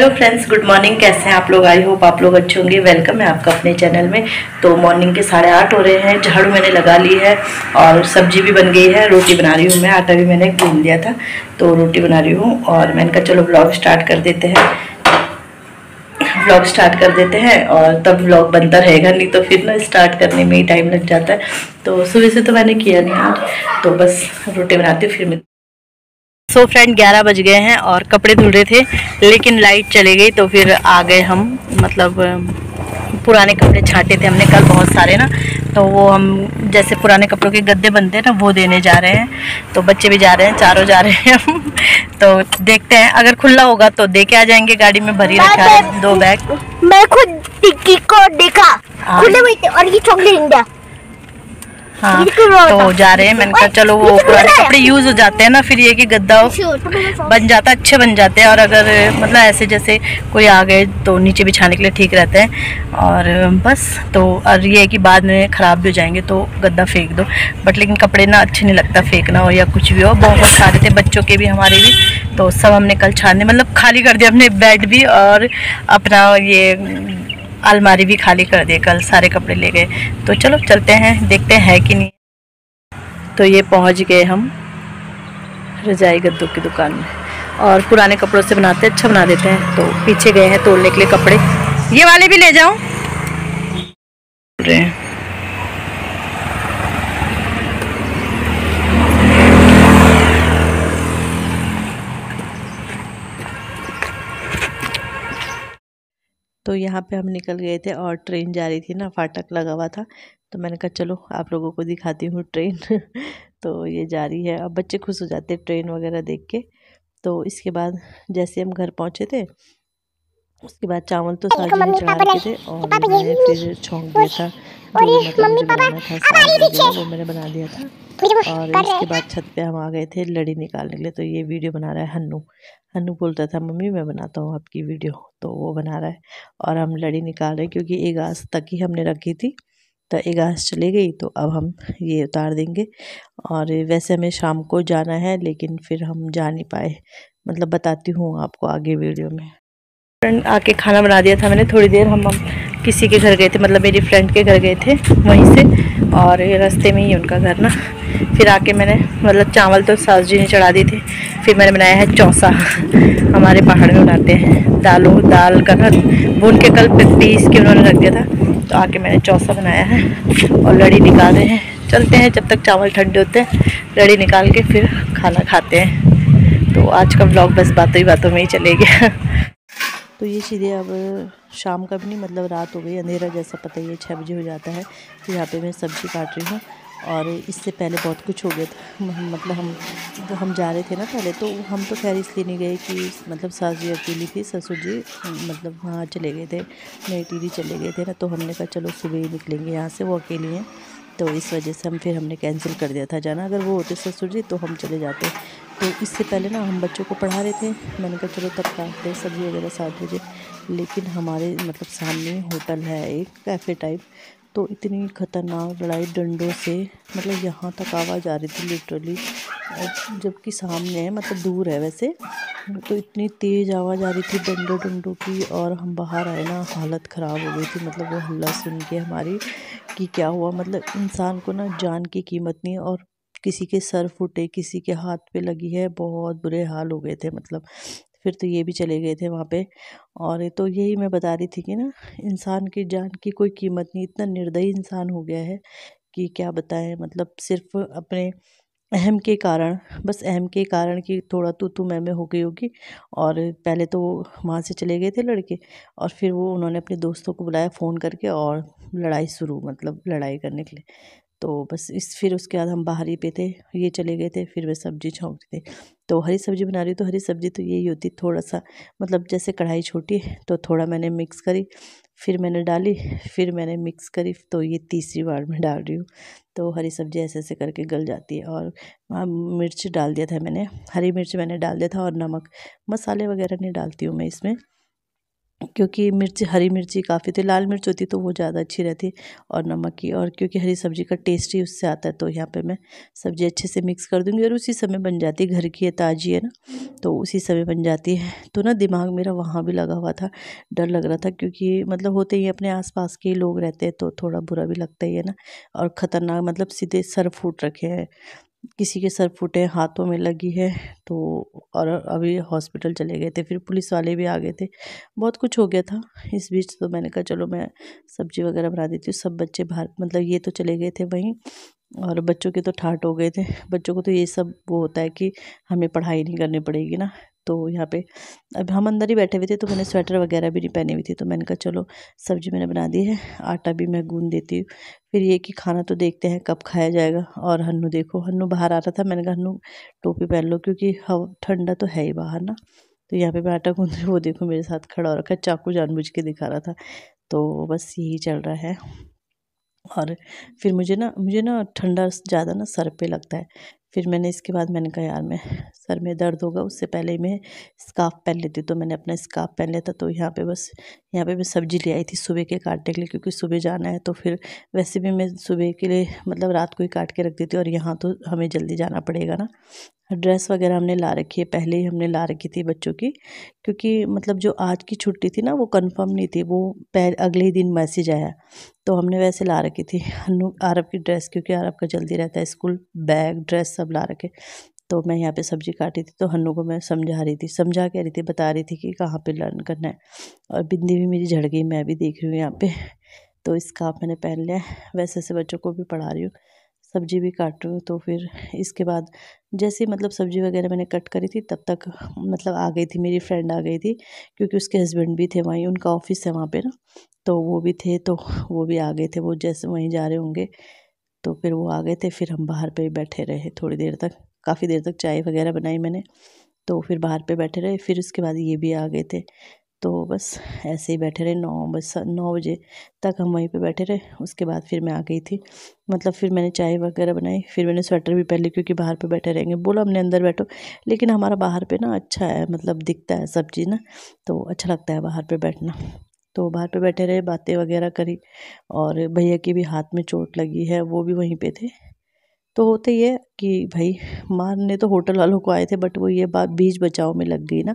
Hello friends, good morning. कैसे हैं आप लोग? आई होप आप लोग अच्छे होंगे। वेलकम है आपका अपने चैनल में। तो मॉर्निंग के 8:30 हो रहे हैं। झाड़ू मैंने लगा ली है और सब्जी भी बन गई है। रोटी बना रही हूँ मैं। आटा भी मैंने गूंद लिया था तो रोटी बना रही हूँ। और मैंने कहा चलो व्लॉग स्टार्ट कर देते हैं। और तब व्लॉग बनता रहेगा, नहीं तो फिर ना स्टार्ट करने में ही टाइम लग जाता है। तो सुबह से तो मैंने किया नहीं आज, तो बस रोटी बनाती हूँ फिर मैं। सो फ्रेंड 11 बज गए हैं और कपड़े धुल रहे थे, लेकिन लाइट चले गई तो फिर आ गए हम। मतलब पुराने कपड़े छांटे थे हमने कल बहुत सारे ना, तो वो हम जैसे पुराने कपड़ों के गद्दे बनते हैं ना, वो देने जा रहे हैं। तो बच्चे भी जा रहे हैं, चारों जा रहे हैं हम। तो देखते हैं, अगर खुला होगा तो दे के आ जाएंगे। गाड़ी में भरी रखा है 2 बैग। मैं खुद टिक्की को देखा खुले हुए थे और ये चॉकलेट इंडिया। हाँ, तो जा रहे हैं। मैंने कहा चलो, वो पुराने कपड़े यूज़ हो जाते हैं ना, फिर ये कि गद्दा बन जाता, अच्छे बन जाते हैं। और अगर मतलब ऐसे जैसे कोई आ गए तो नीचे बिछाने के लिए ठीक रहते हैं। और बस तो और ये है कि बाद में ख़राब भी हो जाएंगे तो गद्दा फेंक दो। बट लेकिन कपड़े ना अच्छे नहीं लगता फेंकना हो या कुछ भी हो। बहुत सारे थे, बच्चों के भी हमारे भी, तो सब हमने कल छाने मतलब खाली कर दिया। हमने बेड भी और अपना ये अलमारी भी खाली कर दी कल, सारे कपड़े ले गए। तो चलो चलते हैं, देखते हैं कि नहीं। तो ये पहुंच गए हम रजाई गद्दों की दुकान में। और पुराने कपड़ों से बनाते हैं, अच्छा बना देते हैं। तो पीछे गए हैं तोड़ने के लिए कपड़े। ये वाले भी ले जाऊं रहे हैं। तो यहाँ पे हम निकल गए थे और ट्रेन जा रही थी ना, फाटक लगा हुआ था। तो मैंने कहा चलो आप लोगों को दिखाती हूँ ट्रेन। तो ये जा रही है। अब बच्चे खुश हो जाते हैं ट्रेन वगैरह देख के। तो इसके बाद जैसे हम घर पहुँचे थे, उसके बाद चावल तो साजी ने चढ़ा रखे थे और मैंने फिर छौंक दिया था। जो मतलब मुझे बनाना था साग वगैरह, वो मैंने बना दिया था। और इसके बाद छत पे हम आ गए थे लड़ी निकालने के लिए। तो ये वीडियो बना रहा है हन्नू। हन्नू बोलता था मम्मी मैं बनाता हूँ आपकी वीडियो, तो वो बना रहा है। और हम लड़ी निकाल रहे हैं क्योंकि एक आस तक ही हमने रखी थी, तो एक आस चली गई। तो अब हम ये उतार देंगे। और वैसे हमें शाम को जाना है, लेकिन फिर हम जा नहीं पाए। मतलब बताती हूँ आपको आगे वीडियो में। फ्रेंड आके खाना बना दिया था मैंने। थोड़ी देर हम किसी के घर गए थे, मतलब मेरी फ्रेंड के घर गए थे वहीं से, और रास्ते में ही उनका घर ना। फिर आके मैंने मतलब चावल तो सास जी ने चढ़ा दी थी। फिर मैंने बनाया है चौसा। हमारे पहाड़ में बनाते हैं दाल का ना, भून के कल पीस के उन्होंने रख दिया था। तो आके मैंने चौसा बनाया है और लड़ी निकाल रहे हैं। चलते हैं, जब तक चावल ठंडे होते हैं लड़ी निकाल के फिर खाना खाते हैं। तो आज का ब्लॉग बस बातों ही बातों में ही चले गया। तो ये सीधे अब शाम का भी नहीं, मतलब रात हो गई, अंधेरा जैसा पता ही है, 6 बजे हो जाता है। तो यहाँ पे मैं सब्ज़ी काट रही हूँ। और इससे पहले बहुत कुछ हो गया था। मतलब हम जा रहे थे ना पहले, तो हम तो खैर इसलिए नहीं गए कि मतलब सास जी अकेली थी, ससुर जी मतलब वहाँ चले गए थे, नई टीवी चले गए थे ना। तो हमने कहा चलो सुबह ही निकलेंगे यहाँ से, वो अकेली हैं। तो इस वजह से हमने कैंसिल कर दिया था जाना। अगर वो होते ससुर जी तो हम चले जाते। तो इससे पहले ना हम बच्चों को पढ़ा रहे थे। मैंने कहा चलो तब काट लें सब्ज़ी वगैरह 7 बजे। लेकिन हमारे मतलब सामने होटल है एक कैफ़े टाइप, तो इतनी ख़तरनाक लड़ाई डंडों से, मतलब यहाँ तक आवाज़ आ रही थी लिटरली। जबकि सामने है, मतलब दूर है वैसे, तो इतनी तेज़ आवाज़ आ रही थी डंडों की। और हम बाहर आए ना, हालत ख़राब हो गई थी। मतलब वो हल्ला सुन के हमारी कि क्या हुआ। मतलब इंसान को ना जान की कीमत नहीं है। और किसी के सर फूटे, किसी के हाथ पे लगी है, बहुत बुरे हाल हो गए थे मतलब। फिर तो ये भी चले गए थे वहाँ पे। और तो यही मैं बता रही थी कि ना, इंसान की जान की कोई कीमत नहीं। इतना निर्दयी इंसान हो गया है कि क्या बताएं। मतलब सिर्फ अपने अहम के कारण, बस अहम के कारण कि थोड़ा तू मैं हो गई होगी। और पहले तो वो वहाँ से चले गए थे लड़के, और फिर वो उन्होंने अपने दोस्तों को बुलाया फ़ोन करके, और लड़ाई शुरू, मतलब लड़ाई करने के लिए। तो बस फिर उसके बाद हम बाहर ही पे थे, ये चले गए थे। फिर वे सब्ज़ी छौंक थे। तो हरी सब्ज़ी बना रही, तो हरी सब्ज़ी तो यही होती, थोड़ा सा मतलब जैसे कढ़ाई छोटी है तो थोड़ा मैंने मिक्स करी, फिर मैंने डाली, फिर मैंने मिक्स करी। तो ये तीसरी बार मैं डाल रही हूँ। तो हरी सब्ज़ी ऐसे ऐसे करके गल जाती है। और मिर्च डाल दिया था मैंने, हरी मिर्च मैंने डाल दिया था, और नमक, मसाले वगैरह नहीं डालती हूँ मैं इसमें। क्योंकि मिर्ची, हरी मिर्ची काफ़ी थी, लाल मिर्च होती तो वो ज़्यादा अच्छी रहती, और नमक की, और क्योंकि हरी सब्ज़ी का टेस्ट ही उससे आता है। तो यहाँ पे मैं सब्ज़ी अच्छे से मिक्स कर दूँगी और उसी समय बन जाती है, घर की है, ताज़ी है ना, तो उसी समय बन जाती है। तो ना दिमाग मेरा वहाँ भी लगा हुआ था, डर लग रहा था, क्योंकि मतलब होते ही अपने आसपास के ही लोग रहते हैं तो थोड़ा बुरा भी लगता ही है ना। और ख़तरनाक, मतलब सीधे सर फूट रखे हैं, किसी के सर फूटे, हाथों में लगी है। तो और अभी हॉस्पिटल चले गए थे, फिर पुलिस वाले भी आ गए थे, बहुत कुछ हो गया था इस बीच। तो मैंने कहा चलो मैं सब्जी वगैरह बना देती हूँ। सब बच्चे बाहर, मतलब ये तो चले गए थे वहीं, और बच्चों के तो ठाट हो गए थे। बच्चों को तो ये सब वो होता है कि हमें पढ़ाई नहीं करनी पड़ेगी ना। तो यहाँ पे अब हम अंदर ही बैठे हुए थे, तो मैंने स्वेटर वगैरह भी नहीं पहनी हुई थी, तो मैंने कहा चलो सब्जी मैंने बना दी है, आटा भी मैं गूंद देती हूँ। फिर ये कि खाना तो देखते हैं कब खाया जाएगा। और हन्नू देखो, हन्नू बाहर आ रहा था, मैंने कहा हन्नू टोपी पहन लो, क्योंकि हवा ठंडा तो है ही बाहर ना। तो यहाँ पे मैं आटा गूंद रही हूँ, वो देखो मेरे साथ खड़ा हो रखा है, चाकू जानबूझ के दिखा रहा था। तो बस यही चल रहा है। और फिर मुझे ना ठंडा ज़्यादा ना सर पे लगता है। फिर मैंने इसके बाद मैंने कहा यार, मैं सर में दर्द होगा, उससे पहले ही मैं स्कार्फ़ पहन लेती, तो मैंने अपना स्कार्फ़ पहन लिया था। तो यहाँ पे मैं सब्ज़ी ले आई थी सुबह के काटने के लिए, क्योंकि सुबह जाना है। तो फिर वैसे भी मैं सुबह के लिए मतलब रात को ही काट के रख देती हूँ, और यहाँ तो हमें जल्दी जाना पड़ेगा ना। ड्रेस वगैरह हमने ला रखी है, पहले ही हमने ला रखी थी बच्चों की, क्योंकि मतलब जो आज की छुट्टी थी ना वो कंफर्म नहीं थी, वो अगले ही दिन मैसेज आया। तो हमने वैसे ला रखी थी हन्नू, आरव की ड्रेस, क्योंकि आरव का जल्दी रहता है स्कूल, बैग ड्रेस सब ला रखे। तो मैं यहाँ पे सब्जी काटी थी, तो हन्नू को मैं समझा रही थी, समझा कह रही थी, बता रही थी कि कहाँ पे लर्न करना है। और बिंदी भी मेरी झड़ गई, मैं भी देख रही हूँ यहाँ पे। तो स्कार्फ मैंने पहन लिया है, वैसे से बच्चों को भी पढ़ा रही हूँ, सब्जी भी काट रही हूँ। तो फिर इसके बाद जैसे मतलब सब्जी वगैरह मैंने कट करी थी, तब तक मतलब आ गई थी मेरी फ्रेंड, आ गई थी, क्योंकि उसके हस्बैंड भी थे वहीं, उनका ऑफिस है वहाँ पे ना। तो वो भी थे, तो वो भी आ गए थे, वो जैसे वहीं जा रहे होंगे। तो फिर वो आ गए थे, फिर हम बाहर पे बैठे रहे थोड़ी देर तक, काफ़ी देर तक चाय वगैरह बनाई मैंने। तो फिर बाहर पे बैठे रहे, फिर उसके बाद ये भी आ गए थे। तो बस ऐसे ही बैठे रहे, 9 बजे तक हम वहीं पे बैठे रहे। उसके बाद फिर मैं आ गई थी, मतलब फिर मैंने चाय वगैरह बनाई, फिर मैंने स्वेटर भी पहन ली, क्योंकि बाहर पे बैठे रहेंगे, बोला हमने अंदर बैठो। लेकिन हमारा बाहर पे ना अच्छा है, मतलब दिखता है सब चीज़ ना, तो अच्छा लगता है बाहर पे बैठना। तो बाहर पे बैठे रहे, बातें वगैरह करी। और भैया की भी हाथ में चोट लगी है, वो भी वहीं पे थे। तो होता ही है कि भाई, मारने तो होटल वालों को आए थे, बट वो ये बात बीच बचाव में लग गई ना,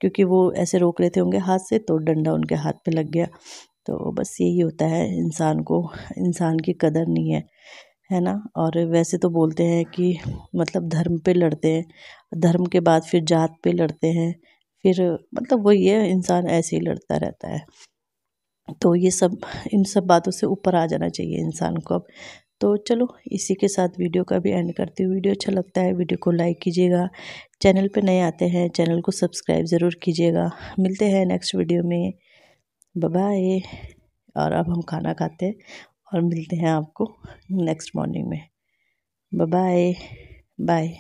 क्योंकि वो ऐसे रोक रहे थे होंगे हाथ से, तो डंडा उनके हाथ पे लग गया। तो बस यही होता है, इंसान की कदर नहीं है ना। और वैसे तो बोलते हैं कि मतलब धर्म पे लड़ते हैं, धर्म के बाद फिर जात पे लड़ते हैं, फिर मतलब वही है, इंसान ऐसे ही लड़ता रहता है। तो ये सब, इन सब बातों से ऊपर आ जाना चाहिए इंसान को अब। तो चलो, इसी के साथ वीडियो का भी एंड करती हूँ। वीडियो अच्छा लगता है वीडियो को लाइक कीजिएगा, चैनल पे नए आते हैं चैनल को सब्सक्राइब ज़रूर कीजिएगा। मिलते हैं नेक्स्ट वीडियो में, बाय बाय। और अब हम खाना खाते हैं, और मिलते हैं आपको नेक्स्ट मॉर्निंग में। Bye bye bye.